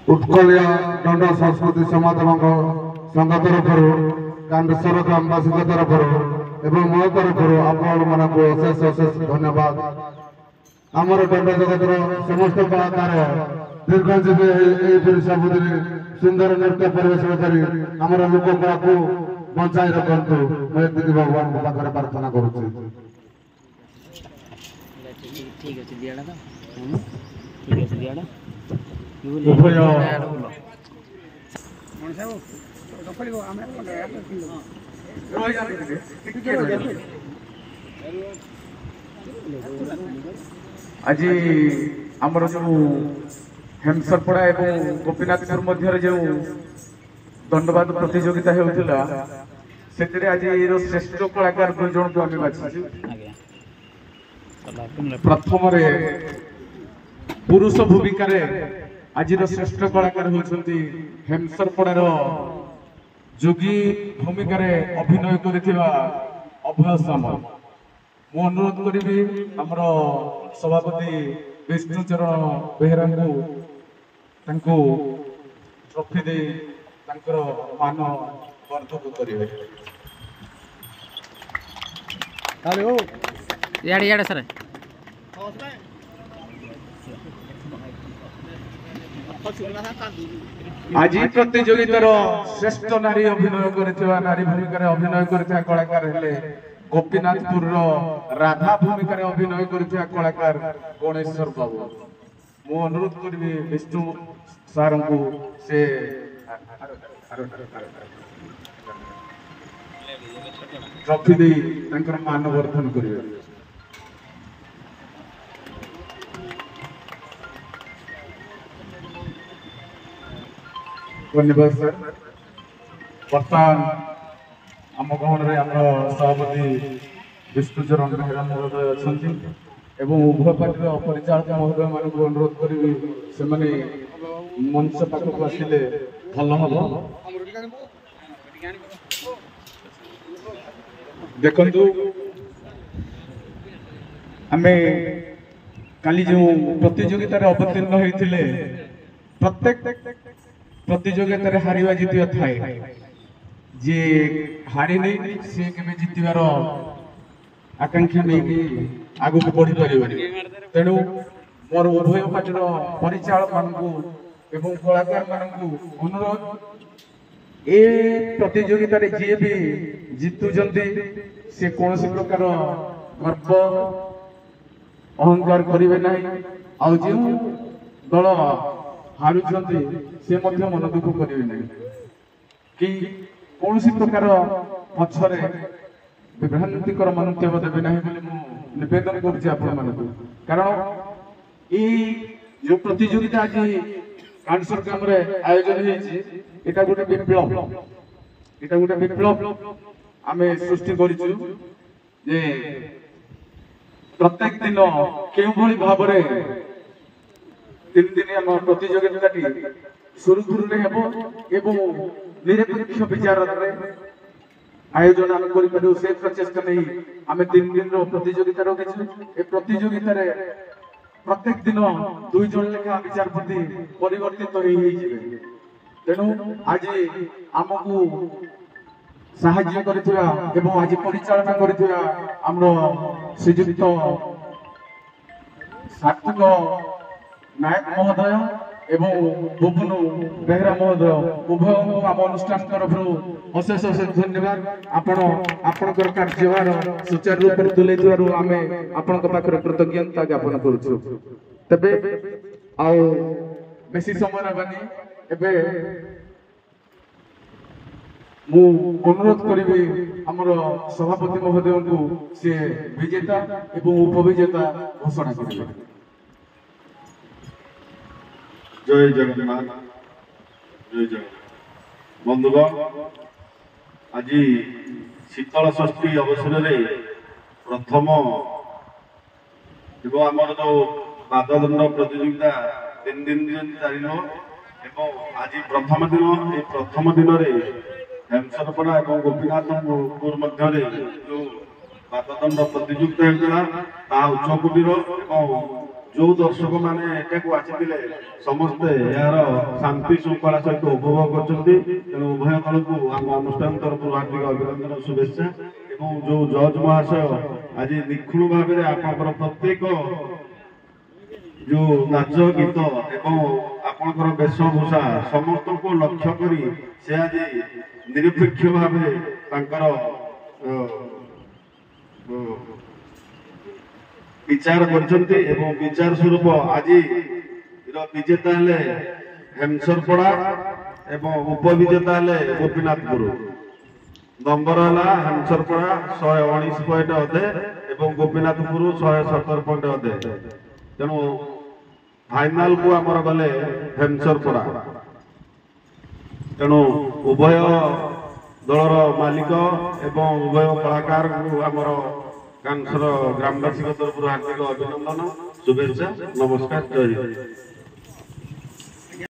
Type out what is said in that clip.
उत्कलिया दंड संस्कृति समाज संघ तरफ कामेश्वर ग्रामवासी तरफ एवं मो तरफ आपण मानक अशेष अशेष धन्यवाद। आमर दंड जगत समस्त कलाकार दीर्घजीवी सबुदिन सुंदर नृत्य परिवेशन कर आमर लोक कला को बचाई रखु मुझे भगवान पाखे प्रार्थना करुच्ची। उभय आज आमर जो हेमसरपड़ा एवं गोपीनाथपुर मध्य जो दंडवाद प्रतियोगिता होता आज श्रेष्ठ कलाकार 2 जन को आम बाछी। प्रथम पुरुष भूमिका आज श्रेष्ठ कलाकार होती हेमसरपड़ार जोगी भूमिका अभिनय करथिबा अभय सामल। मु अनुरोध करी आमर सभापति विष्णुचरण बेहरा को ट्रॉफी दे तांकर मान वर्धक करेंगे। हेलो याडे याडे सर आज प्रतियोगितार श्रेष्ठ नारी अभिनय करथिबा नारी भूमिका अभिनय करथिबा कलाकार हेले गोपीनाथपुर राधा भूमिका अभिनय करथिबा कलाकार गणेश्वर बाबू। मु अनुरोध करी विष्णु सार को से ट्रॉफी दे तांकर मान वर्धन करिवे। धन्यवाद सर। बर्तमान आम गहन आम सभापति विष्णुचरण बेहरा महोदय अच्छा एवं उभय पार्टी परिचालक महोदय मान अनुरोध करी से मंच पाखक आसिले भल हम। देखु आम काली जो प्रतियोगिता अवतीर्ण होते प्रत्येक प्रतियोगिता हारिवा जितिवा थाए जे हारी नहीं सी के जितबार आकांक्षा नहीं आगु बढ़ी पारे। तेणु मोर उभय पार्टीर परिचालक मानक एवं कलाकार मानक अनुरोध ए प्रतियोगिता जी भी जितुचंती से कौन प्रकार गर्व अहंकार करेंगे ना आउ जो दल हारुंट से मन दुख करेंगे ना कि कौन प्रकार पछरे विभ्रांतिकर मंतव्य देवे ना निवेदन कर। कारण ये जो प्रतियोगिता आज कानसर ग्राम आयोजन होता गोटे विप्लव आम सृष्टि कर प्रत्येक दिन के भाव 3 दिन आम प्रतियोगिता सुरुखुरु एवं निरपेक्ष विचार आयोजन आम कर से प्रचेषा नहीं आम 3 दिन प्रतियोगिता रखी। प्रतियोगिता प्रत्येक दिन 2 जन लेखा विचारपति परिवर्तित हो। तेणु आज आमको साहाय्य करथिबा एवं आज परिचालना करथिबा हमरो श्रीयुक्त सात्विक नायक महोदय एवं बुबुनु बेहरा महोदय उभय आम अनुष्ठान तरफ अशेष अशेष धन्यवाद। आपणकर कार्यभार सुचारू रूप से तुले आम आपण पाखे कृतज्ञता ज्ञापन करुछु। तबे आउ बेसी समय नबानी एबे मु अनुरोध करी आमर सभापति महोदय को सी विजेता एवं उपविजेता घोषणा करेंगे। जय जगन्नाथ जय जगन्नाथ। बंधुगण आज शीतल षष्ठी अवसर में प्रथम एवं आमर जो पाददंड प्रतियोगिता 3 दिन चल आज प्रथम दिन प्रथम दिन में हेमसरपड़ा और गोपीनाथपुर मध्य जो पाददंड प्रतियोगिता होता उच्चकोटीर जो दर्शक मैंने आसीले समस्ते यार शांति श्रृंखला सहित उपभोग करछन्ती तेणु उभय दल को आम अनुष्ठान तरफ हार्दिक अभिनंदन शुभेच्छा एवं जो जज महाशय आज निखुण भाव में आपंकर प्रत्येक जो नाच गीत एवं आपंकर वेशभूषा समस्त को लक्ष्य करी से आज निरपेक्ष भाव विचार करछन्ती एवं विचार स्वरूप आज विजेता हेले हेमसरपड़ा एवं उपविजेता हेले गोपीनाथपुर नंबर है हेमसरपड़ा 119 पॉइंट अधे एवं गोपीनाथपुर 117 पॉइंट अधे तेणु फाइनाल को आमर गले हेमसरपड़ा तेणु उभय दलर मालिक एवं उभय कलाकार को आमर कानसर ग्रामवासी तरफ हार्दिक अभिनंदन शुभेच्छा नमस्कार जय हिंद।